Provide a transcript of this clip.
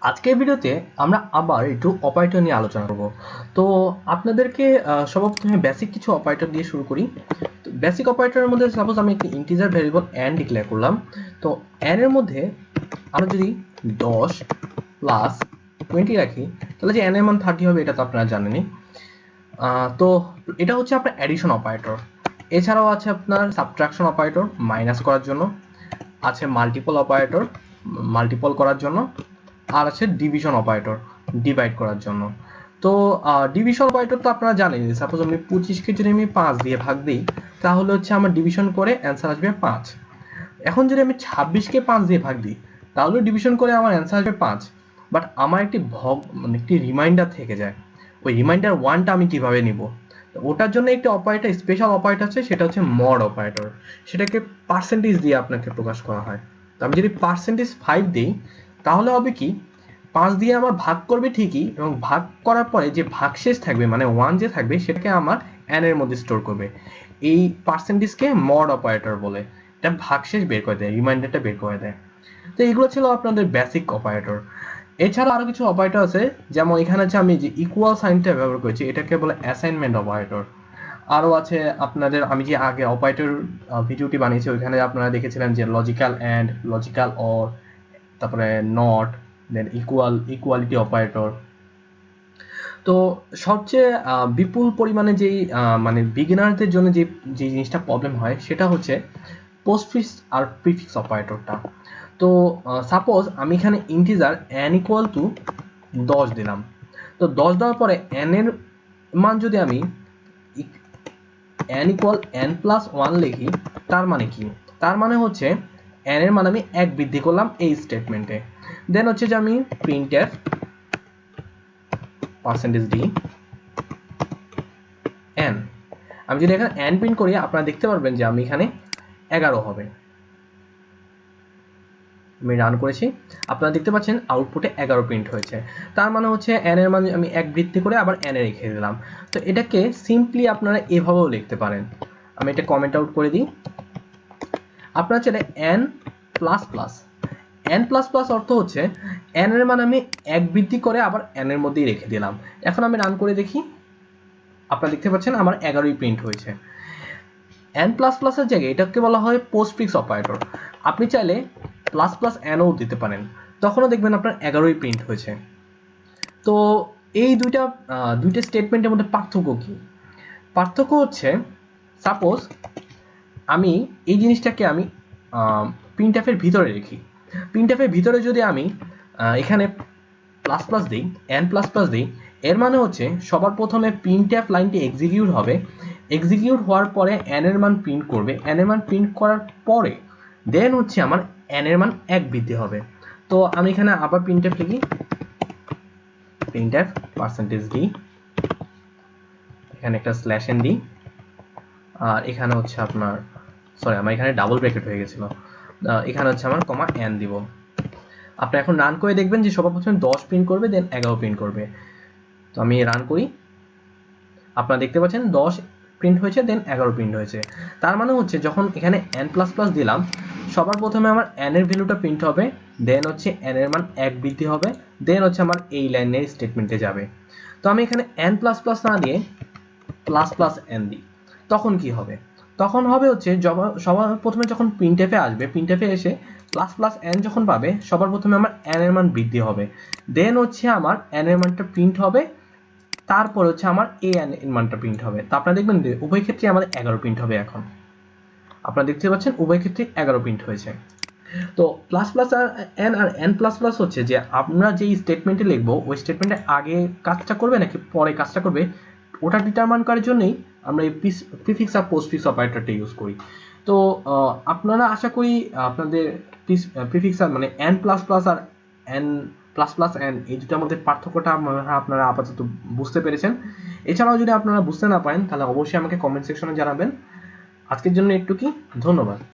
আজকের ভিডিওতে আমরা আবার একটু অপারেটর নিয়ে আলোচনা করব। তো আপনাদেরকে সর্বপ্রথমে বেসিক কিছু অপারেটর দিয়ে শুরু করি। তো বেসিক অপারেটরের মধ্যে সাপোজ আমি একটি ইন্টিজার ভেরিয়েবল n ডিক্লেয়ার করলাম। তো n এর মধ্যে আমরা যদি 10 প্লাস 20 রাখি তাহলে যে n এর মান 30 হবে, এটা তো আপনারা জানেনই। তো এটা হচ্ছে আপনার অ্যাডিশন অপারেটর। এছাড়াও আছে আপনার সাবট্রাকশন অপারেটর মাইনাস করার জন্য, আছে মাল্টিপল অপারেটর মাল্টিপল করার জন্য, আর আছে ডিভিশন অপারেটর ডিভাইড করার জন্য। তো ডিভিশন অপারেটর তো আপনারা জানেন, সাপোজ আমি 25কে যদি আমি 5 দিয়ে ভাগ দিই তাহলে হচ্ছে আমার ডিভিশন করে অ্যান্সার আসবে 5। এখন যদি আমি 26কে 5 দিয়ে ভাগ দিই তাহলে ডিভিশন করে আমার অ্যান্সার আসবে 5, বাট আমার একটি একটি রিমাইন্ডার থেকে যায়। ওই রিমাইন্ডার 1টা আমি কিভাবে নিব? ওটার জন্য একটি অপারেটর, স্পেশাল অপারেটর আছে, সেটা হচ্ছে মড অপারেটর। সেটাকে পার্সেন্টেজ দিয়ে আপনাকে প্রকাশ করা হয়। তো আমি যদি পার্সেন্টেজ 5 দিই তাহলে হবে কি, 5 দিয়ে আমার ভাগ করবে ঠিকই, এবং ভাগ করার পরে যে ভাগশেষ থাকবে মানে 1 যে থাকবে সেটাকে আমার n এর মধ্যে স্টোর করবে। এই পার্সেন্টেজকে মড অপারেটর বলে। এটা ভাগশেষ বের করে দেয়, রিমাইন্ডারটা বের করে দেয়। তো এগুলো ছিল আপনাদের বেসিক অপারেটর। এছাড়া আরো কিছু অপারেটর আছে, যেমন এখানে আছে আমি যে ইকুয়াল সাইনটা ব্যবহার করেছি, এটাকে বলে অ্যাসাইনমেন্ট অপারেটর। আরও আছে আপনাদের, আমি যে আগে অপারেটর ভিডিওটি বানিয়েছি ওইখানে আপনারা দেখেছিলেন যে লজিক্যাল অ্যান্ড, লজিক্যাল অর, তারপরে নট, দেন ইকুয়ালিটি অপারেটর। তো সবচেয়ে বিপুল পরিমাণে যেই মানে বিগিনারদের জন্য যে যে জিনিসটা প্রবলেম হয় সেটা হচ্ছে পোস্টফিক্স আর প্রিফিক্স অপারেটরটা। তো সাপোজ আমি এখানে ইন্টিজার n ইকুয়াল টু 10 দিলাম। তো 10 দেওয়ার পরে n এর মান যদি আমি n ইকুয়াল n প্লাস 1 লিখি, তার মানে কি? তার মানে হচ্ছে n এর মান আমি 1 বৃদ্ধি করলাম এই স্টেটমেন্টে। দেন হচ্ছে যে আমি printf %d n, আমি যদি এখানে n প্রিন্ট করি আপনারা দেখতে পারবেন যে আমি এখানে 11 হবে। আমি রান করেছি, আপনারা দেখতে পাচ্ছেন আউটপুটে 11 প্রিন্ট হয়েছে। তার মানে হচ্ছে n এর মান আমি 1 বৃদ্ধি করে আবার n এ রেখে দিলাম। তো এটাকে সিম্পলি আপনারা এভাবেও লিখতে পারেন। আমি এটা কমেন্ট আউট করে দিই। আপনারা চাইলে n plus plus, n plus plus অর্থ হচ্ছে n এর মান আমি 1 বৃদ্ধি করে আবার n এর মধ্যেই রেখে দিলাম। এখন আমি রান করে দেখি, আপনারা দেখতে পাচ্ছেন আমার 11ই প্রিন্ট হয়েছে। n প্লাস প্লাসের জায়গায় এটাকে বলা হয় পোস্টফিক্স অপারেটর। আপনি চাইলে প্লাস প্লাস nও দিতে পারেন, তখনও দেখবেন আপনার 11ই প্রিন্ট হয়েছে। তো এই দুইটা স্টেটমেন্টের মধ্যে পার্থক্য কি? পার্থক্য হচ্ছে, সাপোজ আমি এই জিনিসটাকে আমি প্রিন্টএফের ভিতরে রেখি। প্রিন্টএফের ভিতরে যদি আমি এখানে প্লাস প্লাস দিই, n প্লাস প্লাস দিই, এর মানে হচ্ছে সবার প্রথমে প্রিন্টএফ লাইনটি এক্সিকিউট হবে। এক্সিকিউট হওয়ার পরে n এর মান প্রিন্ট করবে। n এর মান প্রিন্ট করার পরে দেন হচ্ছে আমার n এর মান 1 বৃদ্ধি হবে। তো আমি এখানে আবার প্রিন্টএফ লিখি, printf %d, এখানে একটা স্ল্যাশ n দিই, আর এখানে হচ্ছে আপনার, সরি আমার এখানে ডাবল ব্র্যাকেট হয়ে গেছিল, এখানে হচ্ছে আমার কমা n দিব। আপনি এখন রান করে দেখবেন যে সবার প্রথমে 10 প্রিন্ট করবে, দেন 11 প্রিন্ট করবে। তো আমি রান করি, আপনারা দেখতে পাচ্ছেন 10 প্রিন্ট হয়েছে, দেন 11 প্রিন্ট হয়েছে। তার মানে হচ্ছে যখন এখানে n প্লাস প্লাস দিলাম সবার প্রথমে আমার n এর ভ্যালুটা প্রিন্ট হবে, দেন হচ্ছে n এর মান 1 বৃদ্ধি হবে, দেন হচ্ছে আমার এই লাইনের স্টেটমেন্টে যাবে। তো আমি এখানে n প্লাস প্লাস না দিয়ে প্লাস প্লাস n দিই, তখন কি হবে? তখন হবে হচ্ছে সবার প্রথমে যখন প্রিন্টএফে আসবে, প্রিন্টএফে এসে প্লাস প্লাস n যখন পাবে সবার প্রথমে আমার n এর মান বৃদ্ধি হবে, দেন হচ্ছে আমার n এর মানটা প্রিন্ট হবে, তারপর হচ্ছে আমার এই n এর মানটা প্রিন্ট হবে। তো আপনারা দেখবেন যে উভয় ক্ষেত্রে আমাদের 11 প্রিন্ট হবে। এখন আপনারা দেখতে পাচ্ছেন উভয় ক্ষেত্রে 11 প্রিন্ট হয়েছে। তো প্লাস প্লাস আর n প্লাস প্লাস হচ্ছে যে আমরা যেই স্টেটমেন্টে লিখবো ওই স্টেটমেন্টে আগে কাজটা করবে নাকি পরে কাজটা করবে ওটা ডিটারমাইন করার জন্যই আমরা এই প্রিফিক্স আর পোস্টফিক্স অপারেটরটা ইউজ করি। তো আপনারা আশা করি আপনাদের প্রিফিক্স আর মানে n প্লাস প্লাস আর n প্লাস প্লাস n এই দুটার মধ্যে পার্থক্যটা আপনারা আপাতত বুঝতে পেরেছেন। এছাড়াও যদি আপনারা বুঝতে না পারেন তাহলে অবশ্যই আমাকে কমেন্ট সেকশনে জানাবেন। আজকের জন্য একটু কি, ধন্যবাদ।